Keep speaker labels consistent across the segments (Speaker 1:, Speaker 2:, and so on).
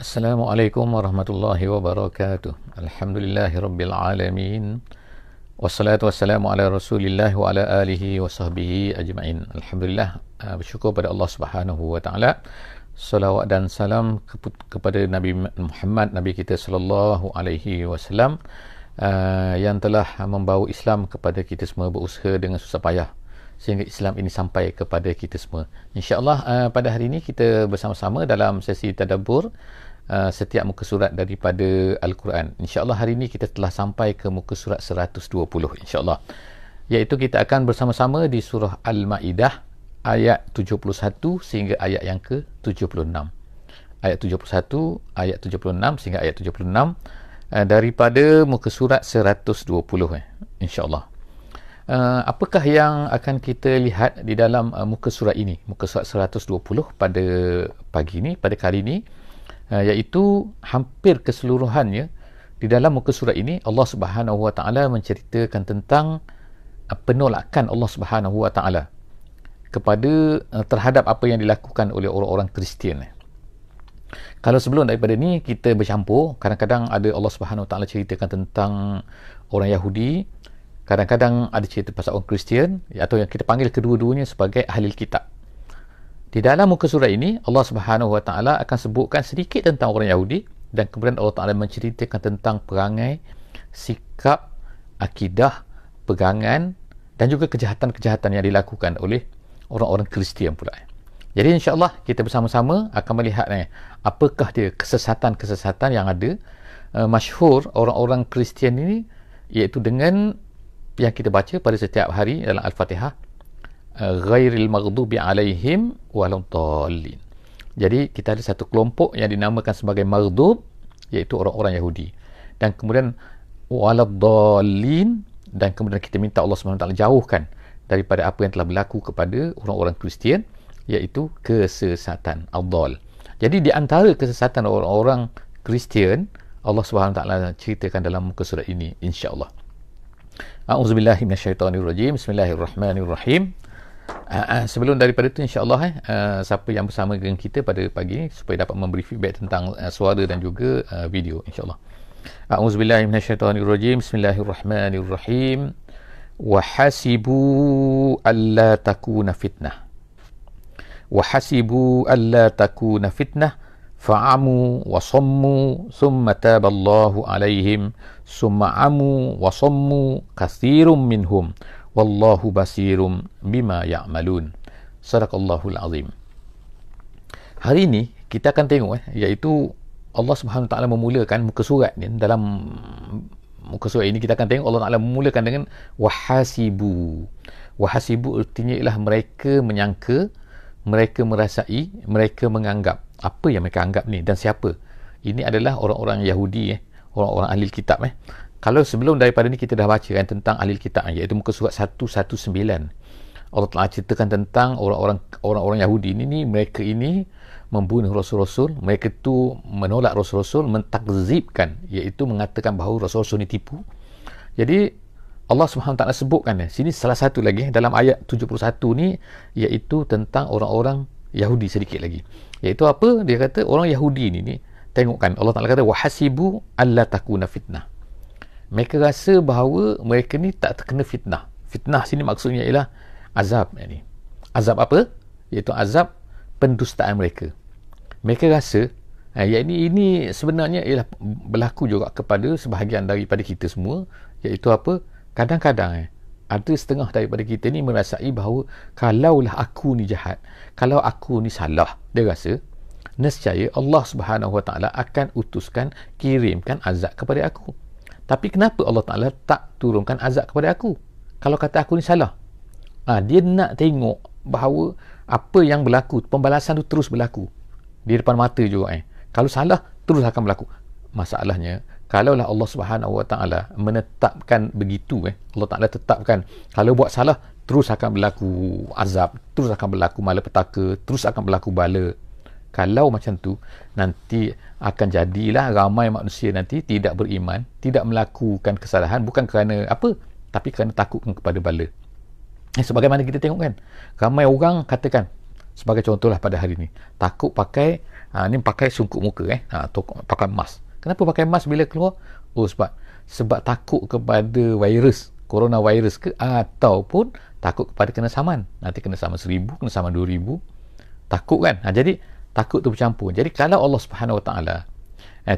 Speaker 1: Assalamualaikum warahmatullahi wabarakatuh. Alhamdulillahirabbil alamin. Wassalatu wassalamu ala Rasulillah wa ala alihi wa sahbihi ajma'in. Alhamdulillah, bersyukur pada Allah Subhanahu wa taala. Salawat dan salam kepada Nabi Muhammad, Nabi kita sallallahu alaihi wasallam, yang telah membawa Islam kepada kita semua, berusaha dengan susah payah sehingga Islam ini sampai kepada kita semua. InsyaAllah pada hari ini kita bersama-sama dalam sesi tadabbur setiap muka surat daripada Al-Quran. InsyaAllah hari ini kita telah sampai ke muka surat 120 insyaAllah, iaitu kita akan bersama-sama di surah Al-Ma'idah ayat 71 sehingga ayat yang ke-76. Ayat 71, ayat 76 sehingga ayat 76 daripada muka surat 120 insyaAllah. Apakah yang akan kita lihat di dalam muka surat ini, muka surat 120 pada pagi ini, pada kali ini, iaitu hampir keseluruhannya di dalam muka surat ini Allah Subhanahu wa taala menceritakan tentang penolakan Allah Subhanahu wa taala kepada terhadap apa yang dilakukan oleh orang-orang Kristian. Kalau sebelum daripada ni kita bercampur, kadang-kadang ada Allah Subhanahu wa taala ceritakan tentang orang Yahudi, kadang-kadang ada cerita pasal orang Kristian, atau yang kita panggil kedua-duanya sebagai ahli kitab. Di dalam muka surat ini Allah Subhanahu wa taala akan sebutkan sedikit tentang orang Yahudi, dan kemudian Allah Taala menceritakan tentang perangai, sikap, akidah, pegangan dan juga kejahatan-kejahatan yang dilakukan oleh orang-orang Kristian pula. Jadi insya-Allah kita bersama-sama akan melihat apakah dia kesesatan-kesesatan yang ada masyhur orang-orang Kristian ini, iaitu dengan yang kita baca pada setiap hari dalam Al-Fatihah, ghairil maghdubi alaihim waladdallin. Jadi kita ada satu kelompok yang dinamakan sebagai maghdub, iaitu orang-orang Yahudi, dan kemudian waladdallin, dan kemudian kita minta Allah SWT jauhkan daripada apa yang telah berlaku kepada orang-orang Kristian, iaitu kesesatan, ad-dal. Jadi di antara kesesatan orang-orang Kristian Allah SWT ceritakan dalam muka surat ini insya-Allah. A'udzubillahi minasyaitonirrajim. Bismillahirrahmanirrahim. Sebelum daripada itu insya-Allah siapa yang bersama dengan kita pada pagi ini supaya dapat memberi feedback tentang suara dan juga video insya-Allah. A'udzubillahi minasyaitonirrajim. Bismillahirrahmanirrahim. Wa hasibu alla takuna fitnah. Wa hasibu alla takuna fitnah fa'amu wa sammu thumma taballahu alaihim summa amu wa sammu katsirum minhum wallahu basirum bima ya'malun. Sadaqallahul azim. Hari ini kita akan tengok iaitu Allah Subhanahu wa taala memulakan muka surat ni. Dalam muka surat ini kita akan tengok Allah Taala memulakan dengan wahasibu. Wahasibu artinya ialah mereka menyangka, mereka merasai, mereka menganggap. Apa yang mereka anggap ni dan siapa? Ini adalah orang-orang Yahudi, orang-orang ahli kitab. Kalau sebelum daripada ni kita dah baca tentang ahli kitab, iaitu muka surat 119. Allah Taala ceritakan tentang orang-orang Yahudi ini, mereka ini membunuh rasul-rasul, mereka tu menolak rasul-rasul, mentakzibkan, iaitu mengatakan bahawa rasul-rasul ni tipu. Jadi Allah SWT sebutkan sini salah satu lagi dalam ayat 71 ni, iaitu tentang orang-orang Yahudi sedikit lagi. Iaitu apa? Dia kata orang Yahudi ni tengokkan Allah Taala kata wahasibu alla takuna fitnah. Mereka rasa bahawa mereka ni tak terkena fitnah. Fitnah sini maksudnya ialah azab ni. Azab apa? Iaitu azab pendustaan mereka. Mereka rasa yang ini sebenarnya ialah berlaku juga kepada sebahagian daripada kita semua, iaitu apa? Kadang-kadang ada setengah daripada kita ni merasai bahawa kalaulah aku ni jahat, kalau aku ni salah, dia rasa nescaya Allah Subhanahu Wa Taala akan utuskan, kirimkan azab kepada aku. Tapi kenapa Allah Taala tak turunkan azab kepada aku kalau kata aku ni salah? Dia nak tengok bahawa apa yang berlaku, pembalasan tu terus berlaku di depan mata juga. Kalau salah terus akan berlaku. Masalahnya kalaulah Allah Subhanahu Wa Taala menetapkan begitu, Allah Taala tetapkan kalau buat salah terus akan berlaku azab, terus akan berlaku malapetaka, terus akan berlaku bala. Kalau macam tu, nanti akan jadilah ramai manusia nanti tidak beriman, tidak melakukan kesalahan bukan kerana apa, tapi kerana takut kepada bala. Sebagaimana kita tengok ramai orang katakan Sebagai contohlah pada hari ni, takut pakai ni pakai sungkup muka atau pakai mask. Kenapa pakai mask bila keluar? Sebab takut kepada virus, coronavirus ke, ataupun takut kepada kena saman. Nanti kena saman 1,000, kena saman 2,000. Takut kan? Jadi takut tu bercampur. Jadi kalau Allah Subhanahu Wa Taala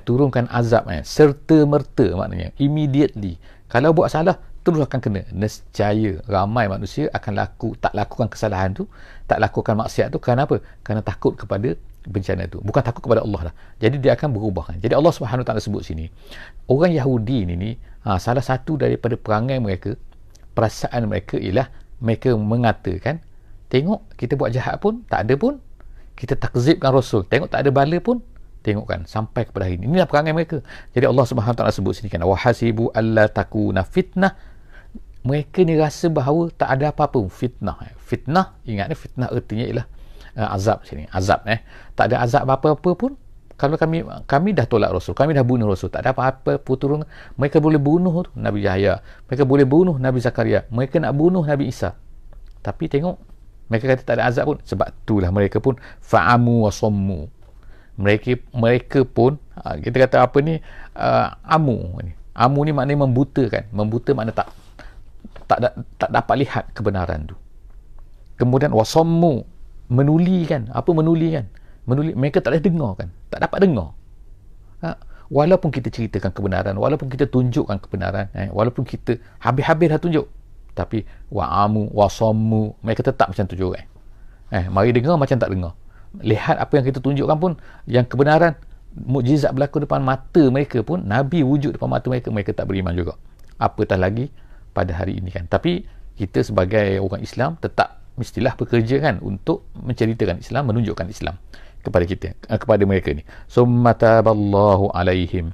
Speaker 1: turunkan azab serta merta, maknanya immediately, kalau buat salah terus akan kena, nescaya ramai manusia akan tak lakukan kesalahan tu, tak lakukan maksiat tu. Kenapa? Kerana takut kepada bencana tu, bukan takut kepada Allah lah. Jadi dia akan berubah kan. Jadi Allah Subhanahu Taala sebut sini, orang Yahudi ni salah satu daripada perangai mereka, perasaan mereka ialah mereka mengatakan, tengok kita buat jahat pun tak ada pun, kita takzibkan Rasul, tengok tak ada bala pun, tengok kan, sampai kepada hari ini. Inilah perangai mereka. Jadi Allah Subhanahu Taala sebut sini kan, wahasibu alla takuna fitnah, mereka ni rasa bahawa tak ada apa-apa fitnah. Fitnah, ingat ni, fitnah artinya ialah azab sini. Azab tak ada azab apa-apa pun. Kalau kami dah tolak Rasul, kami dah bunuh Rasul, tak ada apa-apa pun turun. Mereka boleh bunuh Nabi Yahya, mereka boleh bunuh Nabi Zakaria, mereka nak bunuh Nabi Isa. Tapi tengok, mereka kata tak ada azab pun. Sebab itulah mereka pun fa'amu wa sommu. Mereka pun kita kata apa ni, amu ni maknanya membutakan. Membuta makna tak dapat lihat kebenaran tu. Kemudian wasommu, menulikan. Apa menulikan? Mereka tak boleh dengar kan, tak dapat dengar. Walaupun kita ceritakan kebenaran, walaupun kita tunjukkan kebenaran, walaupun kita habis-habis dah tunjuk, tapi wa'amu wasommu, mereka tetap macam tu juga. Mari dengar macam tak dengar. Lihat apa yang kita tunjukkan pun, yang kebenaran, mukjizat berlaku depan mata mereka pun, Nabi wujud depan mata mereka, mereka tak beriman juga. Apatah lagi pada hari ini kan. Tapi kita sebagai orang Islam tetap mestilah bekerja kan untuk menceritakan Islam, menunjukkan Islam kepada kita, kepada mereka ni. Summa taballahu alaihim,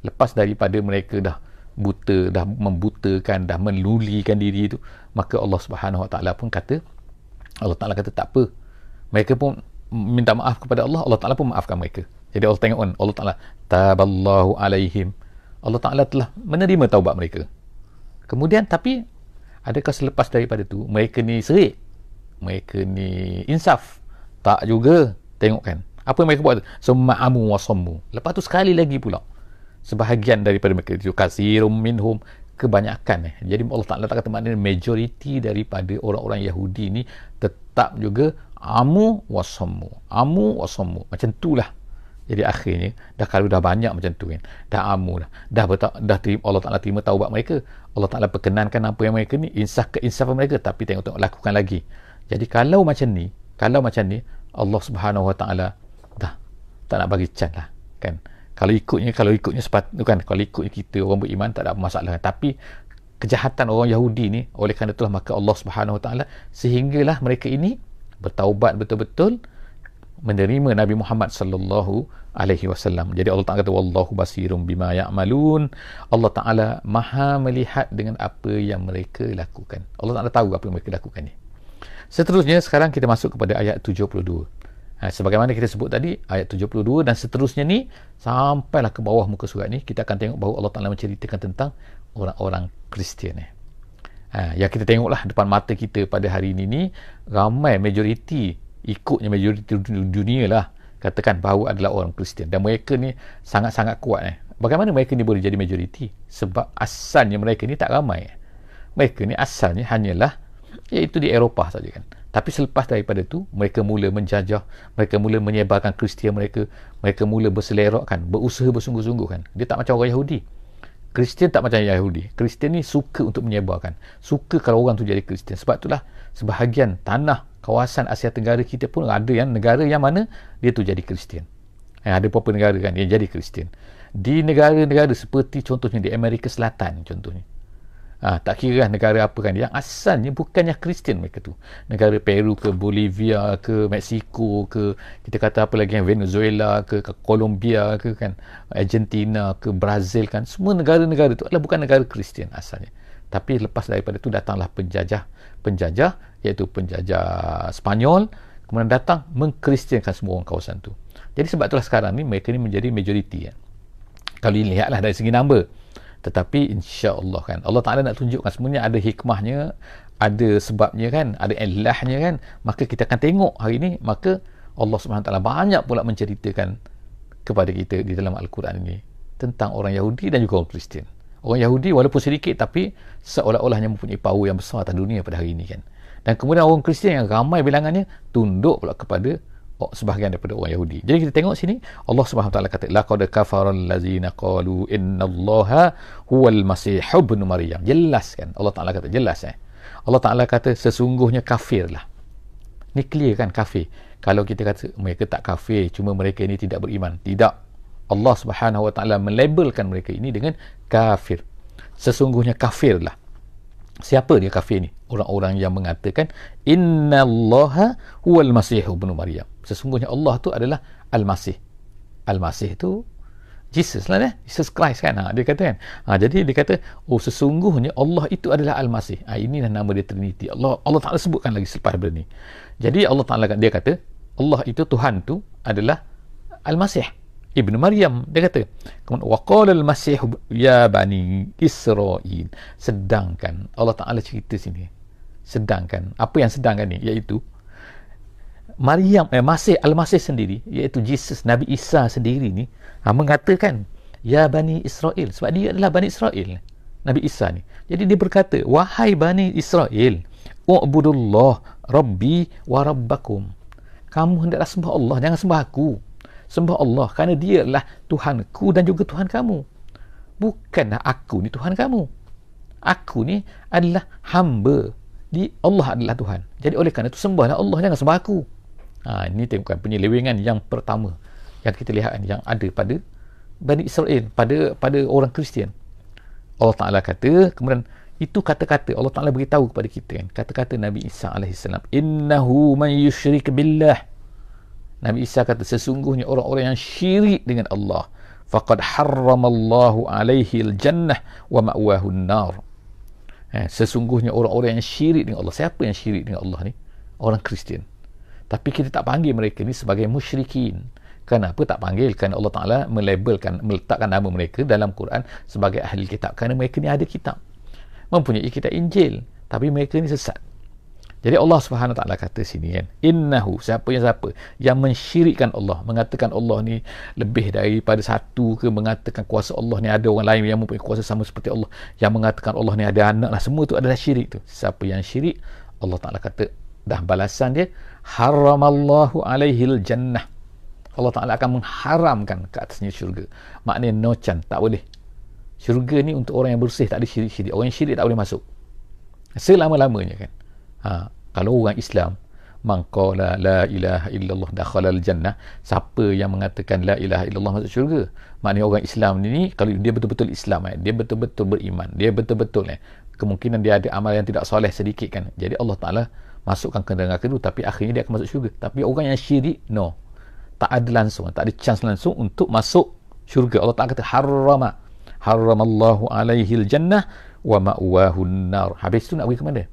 Speaker 1: lepas daripada mereka dah buta, dah membutakan, dah melulikan diri itu, maka Allah Subhanahu Wa Taala pun kata, Allah Taala kata tak apa, mereka pun minta maaf kepada Allah, Allah Taala pun maafkan mereka. Jadi Allah tengok kan, Allah Taala taballahu alaihim, Allah Taala telah menerima taubat mereka. Kemudian tapi adakah selepas daripada tu mereka ni serik, mereka ni insaf? Tak juga. Tengok kan apa yang mereka buat, summa'amu wasammu. Lepas tu sekali lagi pula, sebahagian daripada mereka itu, kasirum minhum, kebanyakan jadi Allah Ta'ala tak kata maknanya majoriti daripada orang-orang Yahudi ni tetap juga amu wasammu, macam itulah. Jadi akhirnya kalau dah banyak macam tu kan, dah amu dah terima, Allah Ta'ala terima taubat mereka, Allah Ta'ala perkenankan apa yang mereka ni, keinsafan mereka, tapi tengok lakukan lagi. Jadi kalau macam ni Allah Subhanahu Wa Taala dah tak nak bagi can lah kan. Kalau ikutnya sepatutnya kan, kalau ikutnya kita orang beriman tak ada masalah. Tapi kejahatan orang Yahudi ni, oleh kerana itulah maka Allah Subhanahu Wa Taala sehinggalah mereka ini bertaubat betul-betul, menerima Nabi Muhammad sallallahu alaihi wasallam. Jadi Allah Taala kata wallahu basirum bima ya'malun. Allah Taala Maha melihat dengan apa yang mereka lakukan. Allah Taala tahu apa yang mereka lakukan ni. Seterusnya sekarang kita masuk kepada ayat 72. Sebagaimana kita sebut tadi, ayat 72 dan seterusnya ni sampailah ke bawah muka surat ni, kita akan tengok bahawa Allah Ta'ala menceritakan tentang orang-orang Kristian. Yang kita tengoklah depan mata kita pada hari ini, ramai majoriti, ikutnya majoriti dunia lah, katakan bahawa adalah orang Kristian, dan mereka ni sangat-sangat kuat. Bagaimana mereka ni boleh jadi majoriti? Sebab asalnya mereka ni tak ramai. Mereka ni asalnya hanyalah iaitu di Eropah saja kan. Tapi selepas daripada tu mereka mula menjajah, mereka mula menyebarkan Kristian mereka mula berselerak kan, berusaha bersungguh-sungguh kan. Dia tak macam orang Yahudi. Kristian tak macam Yahudi. Kristian ni suka untuk menyebarkan, suka kalau orang tu jadi Kristian. Sebab itulah sebahagian tanah kawasan Asia Tenggara kita pun ada yang negara yang mana dia tu jadi Kristian. Ada beberapa negara kan dia jadi Kristian. Di negara-negara seperti contohnya di Amerika Selatan contohnya, tak kira negara apa kan, yang asalnya bukannya Kristian mereka tu, negara Peru ke, Bolivia ke, Mexico ke, kita kata apa lagi yang Venezuela ke Colombia ke kan, Argentina ke, Brazil kan, semua negara-negara tu adalah bukan negara Kristian asalnya. Tapi lepas daripada tu datanglah penjajah iaitu penjajah Spanyol, kemudian datang mengkristiankan semua orang kawasan tu. Jadi sebab itulah sekarang ni mereka ni menjadi majoriti kan. Kalau dilihatlah dari segi number, tetapi insya-Allah kan Allah Taala nak tunjukkan sebenarnya ada hikmahnya, ada sebabnya kan, ada ilahnya kan, maka kita akan tengok hari ni, maka Allah SWT banyak pula menceritakan kepada kita di dalam Al-Quran ini tentang orang Yahudi dan juga orang Kristian. Orang Yahudi walaupun sedikit, tapi seolah-olahnya mempunyai power yang besar atas dunia pada hari ini kan. Dan kemudian orang Kristian yang ramai bilangannya tunduk pula kepada sebahagian daripada orang Yahudi. Jadi kita tengok sini, Allah SWT kata, laqad kafara allazina qalu innallaha huwal masih ibnu maryam. Jelas kan, Allah Taala kata jelas. Allah Taala kata sesungguhnya kafir lah. Ni clear kan, kafir. Kalau kita kata mereka tak kafir, cuma mereka ini tidak beriman, tidak. Allah Subhanahu Wa Taala melabelkan mereka ini dengan kafir. Sesungguhnya kafir lah. Siapa dia kafir ni? Orang-orang yang mengatakan innallaha huwal masih ibnu maryam. Sesungguhnya Allah tu adalah Al-Masih. Al-Masih tu Jesus lah, Jesus Christ kan. Dia kata kan. Jadi dia kata, sesungguhnya Allah itu adalah Al-Masih. Inilah nama dia Trinity. Allah Ta'ala sebutkan lagi selepas benda ni. Jadi Allah Ta'ala dia kata, Allah itu, Tuhan tu adalah Al-Masih Ibnu Maryam. Dia kata, wa qala al-Masih ya bani Israel. Sedangkan Allah Ta'ala cerita sini, sedangkan, apa yang sedangkan ni, iaitu Maryam, Al-Masih sendiri, iaitu Jesus, Nabi Isa sendiri ni, mengatakan ya Bani Israel, sebab dia adalah Bani Israel, Nabi Isa ni. Jadi dia berkata, wahai Bani Israel, u'budullah Rabbi wa Rabbakum. Kamu hendaklah sembah Allah, jangan sembah aku. Sembah Allah kerana dia adalah Tuhanku dan juga Tuhan kamu. Bukanlah aku ni Tuhan kamu. Aku ni adalah hamba. Allah adalah Tuhan. Jadi oleh kerana itu sembahlah Allah, jangan sembah aku. Ini tengokkan penyelewengan yang pertama yang kita lihat yang ada pada Bani Israel, pada orang Kristian. Allah Ta'ala kata, kemudian itu kata-kata Allah Ta'ala beritahu kepada kita kan, kata-kata Nabi Isa AS, innahu man yushrik billah. Nabi Isa kata, sesungguhnya orang-orang yang syirik dengan Allah, faqad harramallahu alaihi al-jannah wa ma'wahu an-nar. Sesungguhnya orang-orang yang syirik dengan Allah. Siapa yang syirik dengan Allah ni? Orang Kristian. Tapi kita tak panggil mereka ni sebagai musyrikin. Kenapa tak panggil? Kerana Allah Ta'ala melabelkan, meletakkan nama mereka dalam Quran sebagai ahli kitab. Kerana mereka ni ada kitab, mempunyai kitab Injil, tapi mereka ni sesat. Jadi Allah Subhanahu Wa Ta'ala kata sini kan, innahu, siapa yang mensyirikkan Allah, mengatakan Allah ni lebih daripada satu ke, mengatakan kuasa Allah ni ada orang lain yang mempunyai kuasa sama seperti Allah, yang mengatakan Allah ni ada anak lah, semua tu adalah syirik tu. Siapa yang syirik, Allah Ta'ala kata, dah balasan dia, haramallahu alaihil jannah. Allah Ta'ala akan mengharamkan ke atasnya syurga. Maknanya no chance, tak boleh. Syurga ni untuk orang yang bersih, tak ada syirik-syirik. Orang yang syirik tak boleh masuk selama-lamanya kan. Kalau orang Islam, man qala la ilaha illallah dakhalal jannah, siapa yang mengatakan la ilaha illallah masuk syurga. Maknanya orang Islam ni, kalau dia betul-betul Islam, dia betul-betul beriman, dia betul-betul kemungkinan dia ada amal yang tidak soleh sedikit kan, jadi Allah Ta'ala masukkan ke neraka dulu, tapi akhirnya dia akan masuk syurga. Tapi orang yang syirik, no, tak ada langsung, tak ada chance langsung untuk masuk syurga. Allah Ta'ala kata haramallahu alaihil jannah wa ma'wahu an-nar. Habis tu nak pergi ke mana?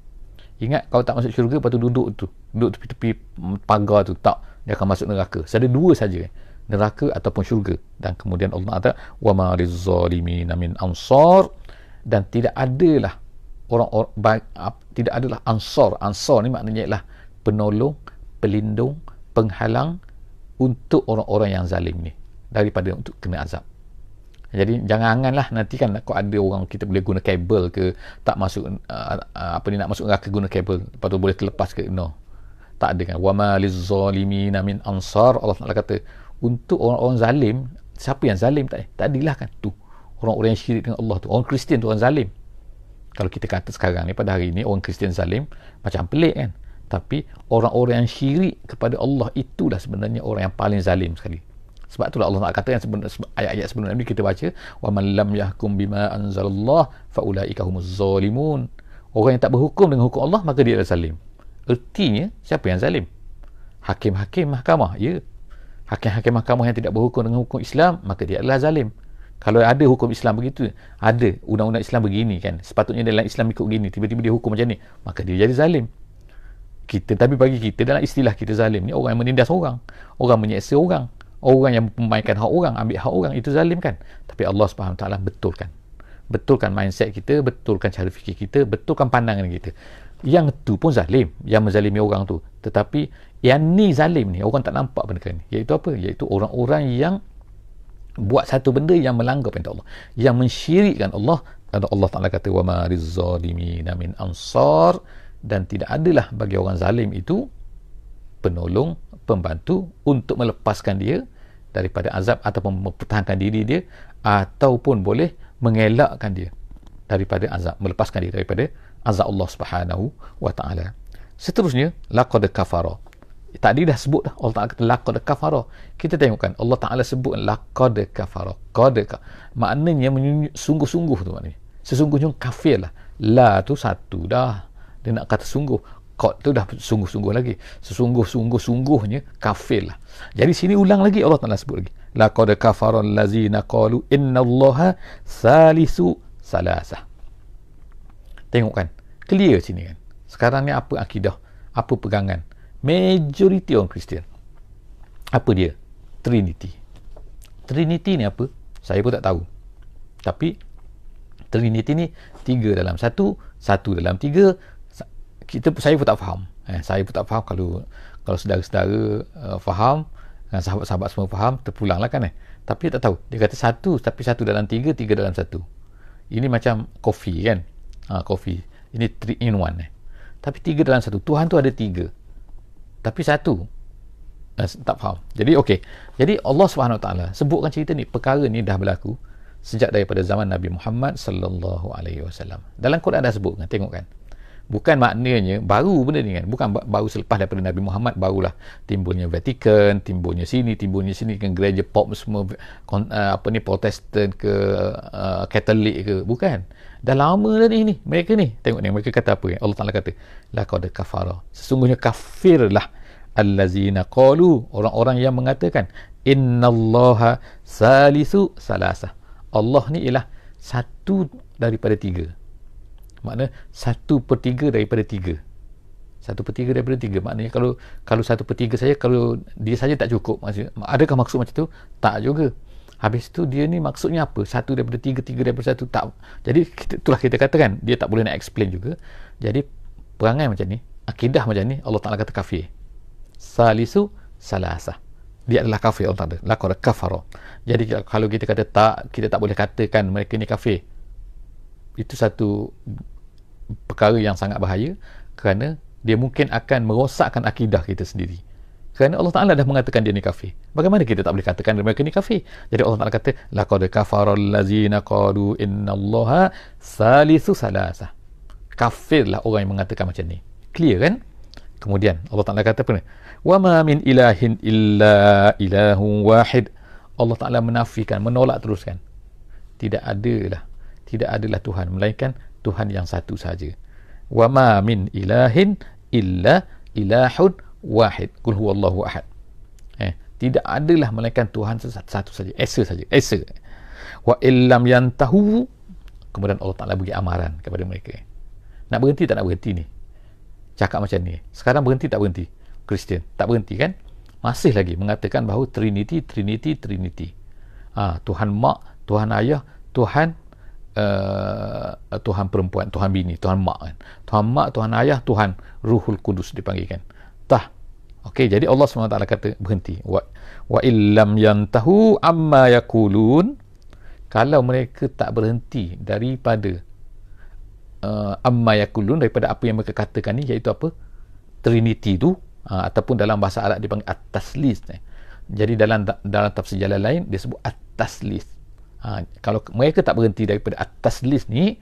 Speaker 1: Ingat, kalau tak masuk syurga, lepas tu duduk tepi-tepi pagar tu, tak, dia akan masuk neraka. Ada dua saja, neraka ataupun syurga. Dan kemudian Allah kata wa ma lizzalimin min ansar, dan tidak adalah tidak adalah ansar ni maknanya ialah penolong, pelindung, penghalang untuk orang-orang yang zalim ni daripada untuk kena azab. Jadi jangan anganlah nanti kan, kau ada orang kita boleh guna kabel ke, tak masuk nak masuk neraka guna kabel, lepas tu boleh terlepas ke, no, tak ada kan. Wa ma lizzalimin min ansar. Allah Taala kata untuk orang-orang zalim. Siapa yang zalim? Tak adilah kan tu, orang-orang yang syirik dengan Allah tu. Orang Kristian tu orang zalim. Kalau kita kata sekarang ni, pada hari ni, orang Kristian zalim, macam pelik kan. Tapi orang-orang yang syirik kepada Allah, itulah sebenarnya orang yang paling zalim sekali. Sebab itulah Allah Ta'ala kata yang ayat-ayat sebelum ni kita baca, wa man lam yahkum bima anzalallah fa ulaika humuz zalimun. Orang yang tak berhukum dengan hukum Allah, maka dia adalah zalim. Ertinya, siapa yang zalim? Hakim-hakim mahkamah, ya. Hakim-hakim mahkamah yang tidak berhukum dengan hukum Islam, maka dia adalah zalim. Kalau ada hukum Islam begitu, ada undang-undang Islam begini kan, sepatutnya dalam Islam ikut begini, tiba-tiba dia hukum macam ni, maka dia jadi zalim. Tapi bagi kita, dalam istilah kita, zalim ni orang yang menindas orang menyeksa orang yang memainkan hak orang, ambil hak orang, itu zalim kan. Tapi Allah Subhanahu Taala betulkan mindset kita, betulkan cara fikir kita, betulkan pandangan kita. yang tu pun zalim, yang menzalimi orang tu. Tetapi yang ni zalim ni, orang tak nampak benda ni. Iaitu apa? Iaitu orang-orang yang buat satu benda yang melanggar perintah Allah, yang mensyirikkan Allah. Dan Allah Ta'ala kata, wa ma rizzalimina min ansar, dan tidak adalah bagi orang zalim itu penolong, pembantu untuk melepaskan dia daripada azab, ataupun mempertahankan diri dia, ataupun boleh mengelakkan dia daripada azab, melepaskan dia daripada azab Allah Subhanahu wa Ta'ala. Seterusnya, laqad kafara. Tadi dah sebut dah, Allah Ta'ala kata laqad kafara. Kita tengokkan Allah Ta'ala sebut laqad kafara. Maknanya sungguh-sungguh tu maknanya. Sesungguhnya kafir lah. La tu satu dah. Dia nak kata sungguh. Qad tu dah sungguh-sungguh lagi. Sungguhnya kafir lah. Jadi sini ulang lagi Allah Ta'ala sebut lagi. Laqad kafara allazina qalu innallaha salisu salasah. Tengok kan, clear sini kan. Sekarang ni apa akidah, apa pegangan majoriti orang Kristian? Apa dia? Trinity. Trinity ni apa? Saya pun tak tahu. Tapi Trinity ni 3 dalam 1, 1 dalam 3. Saya pun tak faham. Saya pun tak faham. Kalau saudara-saudara faham, sahabat-sahabat semua faham, terpulanglah kan. Tapi tak tahu. Dia kata 1, tapi 1 dalam 3, 3 dalam 1. Ini macam kopi kan. Kopi. Ini 3 in 1. Tapi 3 dalam 1. Tuhan tu ada 3. Tapi 1. Tak faham. Jadi okey. Jadi Allah SWT sebutkan cerita ni, perkara ni dah berlaku sejak daripada zaman Nabi Muhammad sallallahu alaihi wasallam. Dalam Quran dah sebut kan, tengok kan. Bukan maknanya baru benda ni kan. Bukan baru selepas daripada Nabi Muhammad barulah timbulnya Vatican, timbulnya sini kan, gereja pop semua, Protestan ke Katolik ke. Bukan. Dah lama dah ni mereka ni. Tengok ni mereka kata apa kan? Allah Taala kata laqad kafara. Sesungguhnya kafirlah allazina qalu, orang-orang yang mengatakan innallaha salisu salasah. Allah ni ialah 1 daripada 3. Maknanya 1/3 daripada 3. 1/3 daripada 3. Maknanya kalau 1/3 saja, kalau dia saja tak cukup. Adakah maksud macam tu? Tak juga. Habis tu dia ni maksudnya apa? 1 daripada 3, 3 daripada 1, tak. Jadi itulah kita katakan dia tak boleh nak explain juga. Jadi perangai macam ni, akidah macam ni, Allah Ta'ala kata kafir. Salisu salasah. Dia adalah kafir. Allah Ta'ala laqad kafara. Jadi kalau kita kata tak, kita tak boleh katakan mereka ni kafir. Itu satu perkara yang sangat bahaya, kerana dia mungkin akan merosakkan akidah kita sendiri. Kerana Allah Ta'ala dah mengatakan dia ni kafir. Bagaimana kita tak boleh katakan mereka ni kafir? Jadi Allah Ta'ala kata laqad kafara allazina qalu innallaha salisu salasah. Kafirlah orang yang mengatakan macam ni. Clear kan? Kemudian Allah Ta'ala kata apa ni? Wa ma min ilahin illa ilahun wahid. Allah Ta'ala menafikan, menolak teruskan. Tidak adalah Tuhan melainkan Tuhan yang satu saja. Wa ma min ilahin illa ilahun wahid. Qul huwallahu ahad. Tidak adalah melainkan Tuhan satu saja. Esa saja. Esa. Wa illam yantahu. Kemudian Allah Ta'ala bagi amaran kepada mereka. Nak berhenti tak nak berhenti ni? Cakap macam ni. Sekarang berhenti tak berhenti? Kristian tak berhenti kan? Masih lagi mengatakan bahawa Trinity. Tuhan mak, Tuhan ayah, Tuhan perempuan, Tuhan bini, Tuhan mak kan. Tuhan mak, Tuhan ayah, Tuhan Ruhul Kudus dipanggilkan. Okey, jadi Allah SWT kata berhenti. Wa illam yantahu amma yakulun. Kalau mereka tak berhenti daripada amma yakulun, daripada apa yang mereka katakan ni, iaitu apa? Trinity tu, ataupun dalam bahasa Arab dipanggil at-taslis. Jadi dalam tafsir jalan lain dia sebut at-taslis. Kalau mereka tak berhenti daripada at-taslis ni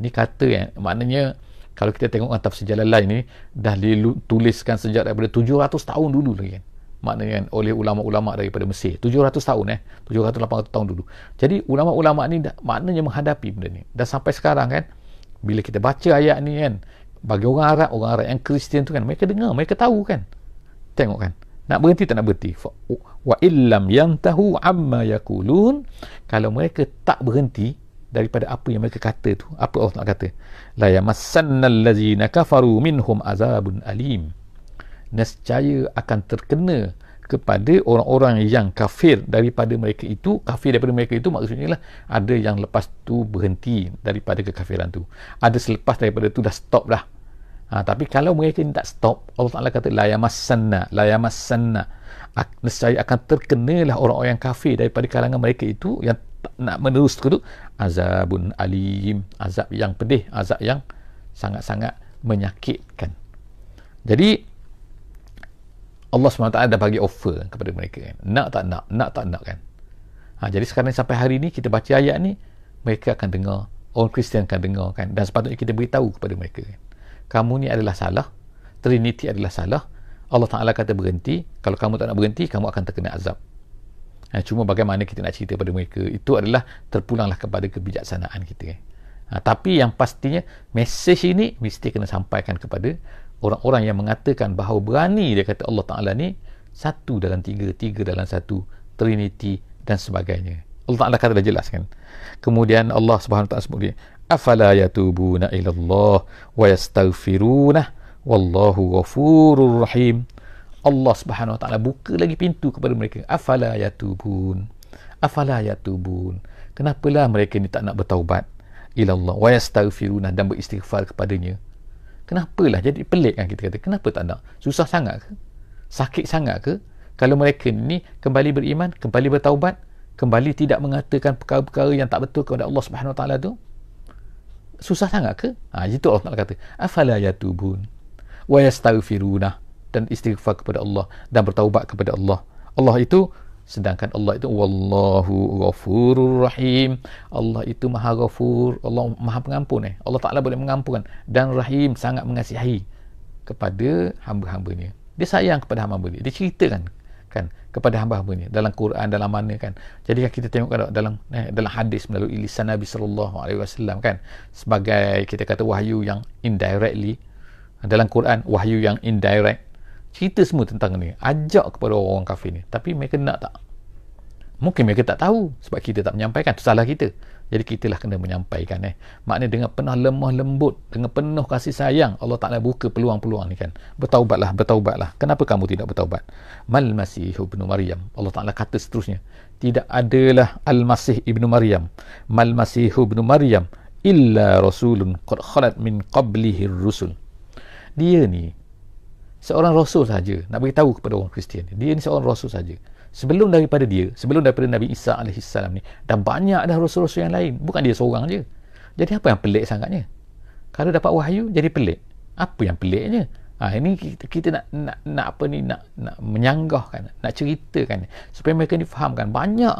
Speaker 1: kata yang maknanya, kalau kita tengok tafsir jalan lain ni dah dituliskan sejak daripada 700 tahun dulu lagi kan. Maknanya kan, oleh ulama-ulama daripada Mesir. 700 tahun 700-800 tahun dulu. Jadi ulama-ulama ni maknanya menghadapi benda ni. Dan sampai sekarang kan, bila kita baca ayat ni kan, bagi orang Arab yang Kristian tu kan, mereka dengar, mereka tahu kan. Tengok kan, nak berhenti tak nak berhenti. Wa illam yantahu amma yakulun. Kalau mereka tak berhenti daripada apa yang mereka kata tu, apa Allah nak kata? La yamassannal ladzina kafaru minhum azabun alim. Nescaya akan terkena kepada orang-orang yang kafir daripada mereka itu. Kafir daripada mereka itu maksudnya lah, ada yang lepas tu berhenti daripada kekafiran tu, ada selepas daripada tu dah stop dah. Tapi kalau mereka ni tak stop, Allah Ta'ala kata la yamassanna, nescaya akan terkenalah orang-orang yang kafir daripada kalangan mereka itu yang tak nak menerus tu azabun alim, azab yang pedih, azab yang sangat-sangat menyakitkan. Jadi Allah SWT dah bagi offer kepada mereka kan. Nak tak nak kan. Jadi sekarang sampai hari ni kita baca ayat ni, mereka akan dengar, orang Kristian akan dengar kan, dan sepatutnya kita beritahu kepada mereka kan, kamu ni adalah salah, Trinity adalah salah, Allah Ta'ala kata berhenti, kalau kamu tak nak berhenti, kamu akan terkena azab. Cuma bagaimana kita nak cerita pada mereka, itu adalah terpulanglah kepada kebijaksanaan kita kan. Tapi yang pastinya mesej ini mesti kena sampaikan kepada orang-orang yang mengatakan bahawa berani dia kata Allah Ta'ala ni satu dalam tiga, tiga dalam satu, Trinity dan sebagainya. Allah Ta'ala kata dah jelas kan. Kemudian Allah Subhanahu Wa Ta'ala sebut dia, afala yatubuna ilallah wa yastaghfirunah wallahu ghafurur rahim. Allah Subhanahu Wa Ta'ala buka lagi pintu kepada mereka. Afala yatubun, kenapalah mereka ni tak nak bertaubat ilallah wa yastaghfirunah, dan beristighfar kepadanya. Kenapalah? Jadi pelik kan kita kata, kenapa tak nak? Susah sangat ke? Sakit sangat ke? Kalau mereka ni kembali beriman, kembali bertaubat, kembali tidak mengatakan perkara-perkara yang tak betul kepada Allah Subhanahu Wa Ta'ala tu, susah sangat ke? Itu Allah Ta'ala kata, afala yatubun wa yastaghfirunah, dan istighfar kepada Allah dan bertaubat kepada Allah. Allah itu, sedangkan Allah itu wallahu ghafurur rahim. Allah itu maha ghafur, Allah maha pengampun. Allah Ta'ala boleh mengampunkan, dan rahim, sangat mengasihi kepada hamba-hambanya. Dia sayang kepada hamba-hamba dia. Dia ceritakan kan kepada hamba-hambanya dalam Quran, dalam mana kan. Jadi kita tengok dalam hadis melalui lisan Nabi sallallahu alaihi wasallam kan, sebagai kita kata wahyu yang indirectly, dalam Quran wahyu yang indirect, cerita semua tentang ni, ajak kepada orang kafir ni. Tapi mereka nak tak? Mungkin mereka tak tahu sebab kita tak menyampaikan. Itu salah kita. Jadi kitalah kena menyampaikan. Maknanya dengan penuh lemah lembut, dengan penuh kasih sayang, Allah Ta'ala buka peluang-peluang ni kan. Bertaubatlah. Kenapa kamu tidak bertaubat? Mal Masih ibnu Maryam. Allah Ta'ala kata seterusnya, tidak adalah Al-Masih ibnu Maryam, Mal Masih ibnu Maryam illa rasulun qad khalat min qablihi rusul. Dia ni seorang rasul saja. Nak beritahu kepada orang Kristian, dia ni seorang rasul saja. Sebelum daripada Nabi Isa alaihissalam ni, dan banyak dah rasul-rasul yang lain, bukan dia seorang je. Jadi apa yang pelik sangatnya? Kalau dapat wahyu jadi pelik. Apa yang peliknya? Ini kita nak menyanggahkan, nak ceritakan supaya mereka ni fahamkan. Banyak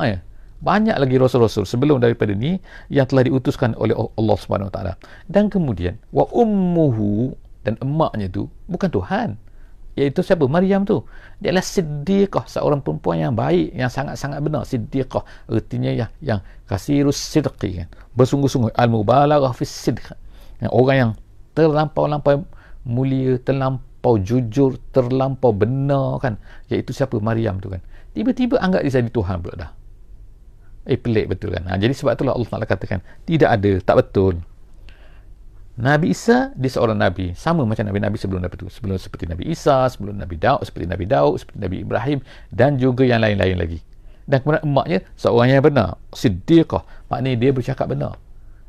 Speaker 1: lagi rasul-rasul sebelum daripada ni yang telah diutuskan oleh Allah Subhanahu Wa Ta'ala. Dan kemudian wa ummuhu, dan emaknya tu bukan Tuhan, iaitu siapa? Maryam tu. Dia adalah siddiqah, seorang perempuan yang baik, yang sangat-sangat benar. Siddiqah artinya yang kasirus sidqi kan, bersungguh-sungguh, al-mubalaghah fis sidq, orang yang terlampau mulia, terlampau jujur, terlampau benar kan, iaitu siapa? Maryam tu kan. Tiba-tiba anggap dia jadi Tuhan pula dah. Pelik betul kan. Jadi sebab itulah Allah Ta'ala katakan tidak ada, tak betul. Nabi Isa dia seorang Nabi, sama macam Nabi-Nabi sebelum daripada itu. Sebelum seperti Nabi Isa, sebelum Nabi Daud, seperti Nabi Ibrahim, dan juga yang lain-lain lagi. Dan kemudian emaknya seorang yang benar, siddiqah, maknanya dia bercakap benar.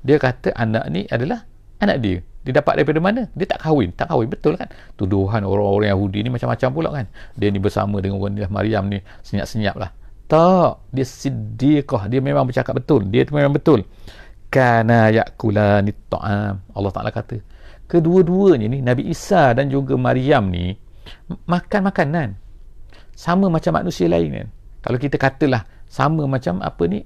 Speaker 1: Dia kata anak ni adalah anak dia. Dia dapat daripada mana? Dia tak kahwin, betul kan? Tuduhan orang-orang Yahudi ni macam-macam pula kan. Dia ni bersama dengan wanita Maryam ni, senyap-senyap lah. Tak, dia siddiqah, dia memang bercakap betul, dia tu memang betul. Kana yakulani ta'am. Allah Ta'ala kata kedua-duanya ni, Nabi Isa dan juga Maryam ni, makan makanan sama macam manusia lain kan. Kalau kita katalah sama macam apa ni,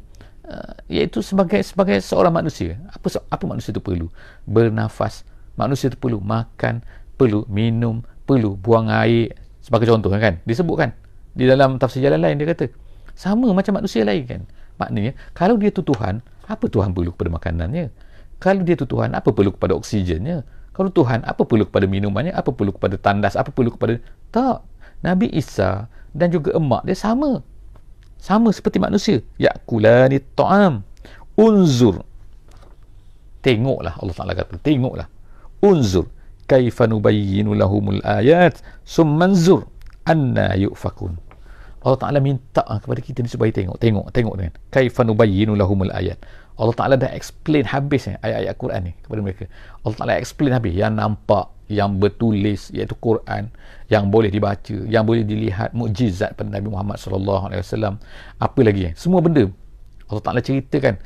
Speaker 1: iaitu sebagai seorang manusia. Apa manusia tu perlu? Bernafas. Manusia tu perlu makan, perlu minum, perlu buang air, sebagai contoh kan. Disebutkan di dalam tafsir jalan lain, dia kata sama macam manusia lain kan. Maknanya kalau dia tu Tuhan, apa Tuhan perlu kepada makanannya? Kalau dia tu Tuhan, apa perlu kepada oksigennya? Kalau Tuhan, apa perlu kepada minumannya? Apa perlu kepada tandas? Apa perlu kepada... Tak. Nabi Isa dan juga emak dia sama seperti manusia. Yakulani ta'am. Unzur, tengoklah, Allah Ta'ala kata, tengoklah. Unzur kaifa nubayyinu lahumul ayat summanzur anna yufakun. Allah Ta'ala minta kepada kita ni supaya tengok kan. Kaifa nubayyinu lahumul ayat. Allah Ta'ala dah explain habis ayat-ayat Quran ni kepada mereka. Allah Ta'ala explain habis yang nampak, yang bertulis, iaitu Quran, yang boleh dibaca, yang boleh dilihat, mukjizat pada Nabi Muhammad SAW. Apa lagi? Semua benda Allah Ta'ala ceritakan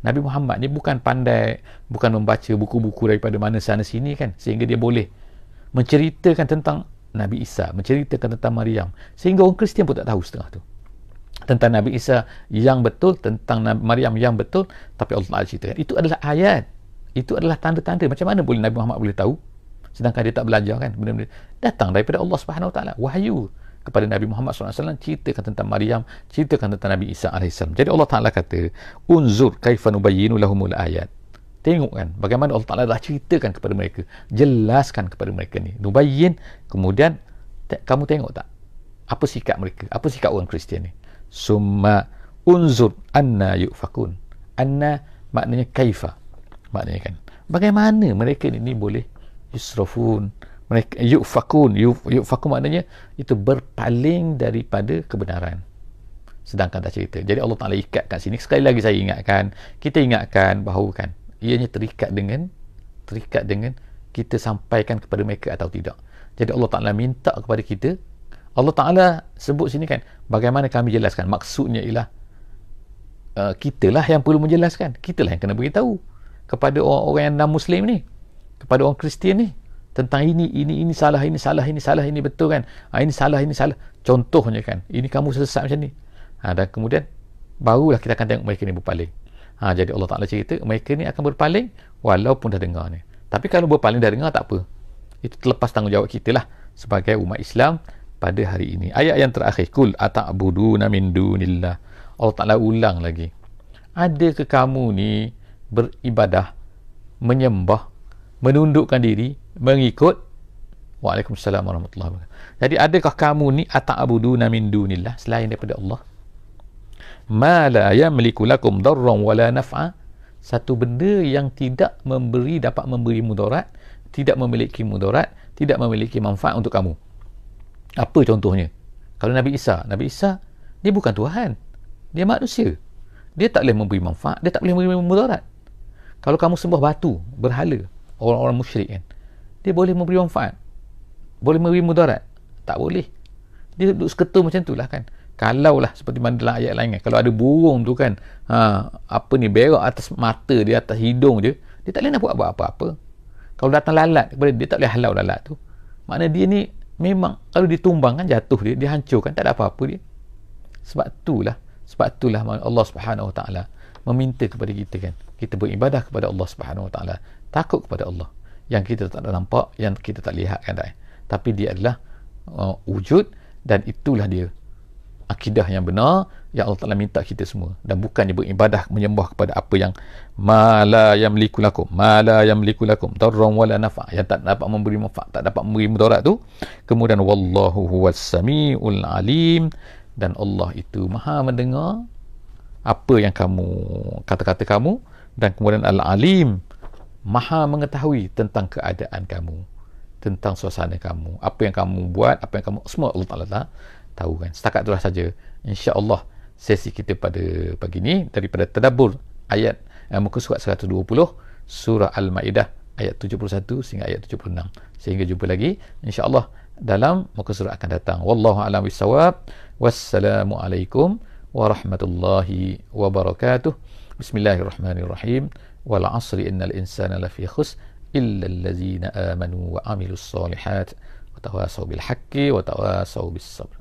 Speaker 1: Nabi Muhammad ni bukan pandai, bukan membaca buku-buku daripada mana sana sini kan, sehingga dia boleh menceritakan tentang Nabi Isa, menceritakan tentang Maryam, sehingga orang Kristian pun tak tahu setengah tu tentang Nabi Isa yang betul, tentang Maryam yang betul, tapi Allah Ta'ala ceritakan. Itu adalah ayat, itu adalah tanda-tanda. Macam mana boleh Nabi Muhammad boleh tahu sedangkan dia tak belajar kan? Benda-benda datang daripada Allah Subhanahu Wa Ta'ala, wahyu kepada Nabi Muhammad SAW, ceritakan tentang Maryam, ceritakan tentang Nabi Isa AS. Jadi Allah Ta'ala kata, unzur kaifa nubayyinu lahumul ayat. Tengok kan bagaimana Allah Ta'ala dah ceritakan kepada mereka, jelaskan kepada mereka ni, nubayyin. Kemudian kamu tengok tak apa sikap mereka, apa sikap orang Kristian ni. Summa unzur anna yufakun. Anna maknanya kaifa, maknanya kan bagaimana mereka ni boleh yusrafun, mereka yufakun maknanya itu berpaling daripada kebenaran, sedangkan dah cerita. Jadi Allah Ta'ala ikat kat sini. Sekali lagi saya ingatkan, kita ingatkan bahawa kan ianya terikat dengan kita sampaikan kepada mereka atau tidak. Jadi Allah Ta'ala minta kepada kita, Allah Ta'ala sebut sini kan bagaimana kami jelaskan. Maksudnya ialah kitalah yang perlu menjelaskan, kitalah yang kena beritahu kepada orang-orang yang non-Muslim ni, kepada orang Kristian ni, tentang ini salah, ini salah, ini salah, ini betul kan, ini salah, ini salah, contohnya kan, ini kamu sesat macam ni, dan kemudian barulah kita akan tengok mereka ni berpaling. Jadi Allah Ta'ala cerita mereka ni akan berpaling walaupun dah dengar ni. Tapi kalau berpaling dah dengar tak apa, itu terlepas tanggungjawab kita lah sebagai umat Islam pada hari ini. Ayat yang terakhir, kul ata'buduna min dunillah. Allah Ta'ala ulang lagi, adakah kamu ni beribadah, menyembah, menundukkan diri, mengikut. Waalaikumsalam warahmatullahi wabarakatuh. Jadi adakah kamu ni ata'buduna min dunillah, selain daripada Allah, ma la yamliku lakum darran wala naf'a, satu benda yang tidak dapat memberi mudarat, tidak memiliki mudarat, tidak memiliki manfaat untuk kamu. Apa contohnya? Kalau Nabi Isa dia bukan Tuhan, dia manusia, dia tak boleh memberi manfaat, dia tak boleh memberi mudarat. Kalau kamu sembah batu, berhala, orang-orang musyrik kan, dia boleh memberi manfaat, boleh memberi mudarat? Tak boleh. Dia duduk seketul macam tu lah kan. Kalau lah seperti mana dalam ayat lain kan, kalau ada burung tu kan, berak atas mata dia, atas hidung dia tak boleh nak buat apa-apa. Kalau datang lalat kepada dia, tak boleh halau lalat tu. Maknanya dia ni memang kalau ditumbang kan, jatuh dia hancurkan, tak ada apa-apa dia. Sebab itulah Allah Subhanahu Wa Ta'ala meminta kepada kita kan, kita beribadah kepada Allah Subhanahu Wa Ta'ala, takut kepada Allah yang kita tak nampak, yang kita tak lihat kan, tapi dia adalah wujud, dan itulah dia akidah yang benar yang Allah Ta'ala minta kita semua, dan bukannya beribadah menyembah kepada apa yang ma la yamliku lakum darran wala nafa, yang tak dapat memberi manfaat, tak dapat memberi mudarat tu. Kemudian wallahu huwas samiul alim, dan Allah itu maha mendengar apa yang kamu kata-kata kamu, dan kemudian al-alim, maha mengetahui tentang keadaan kamu, tentang suasana kamu, apa yang kamu buat, apa yang kamu, semua Allah Ta'ala tahu kan. Setakat itulah saja insya-Allah sesi kita pada pagi ni daripada tadabbur ayat muka surat 120 surah Al-Maidah ayat 71 sehingga ayat 76. Sehingga jumpa lagi insya-Allah dalam muka surat akan datang. Wallahu a'lam bissawab. Wassalamu alaikum warahmatullahi wabarakatuh. Bismillahirrahmanirrahim. Wal 'asri innal insana lafi khusr illa allazina amanu wa amilus solihat wa tawasaw bil haqqi wa tawasaw bis sabr.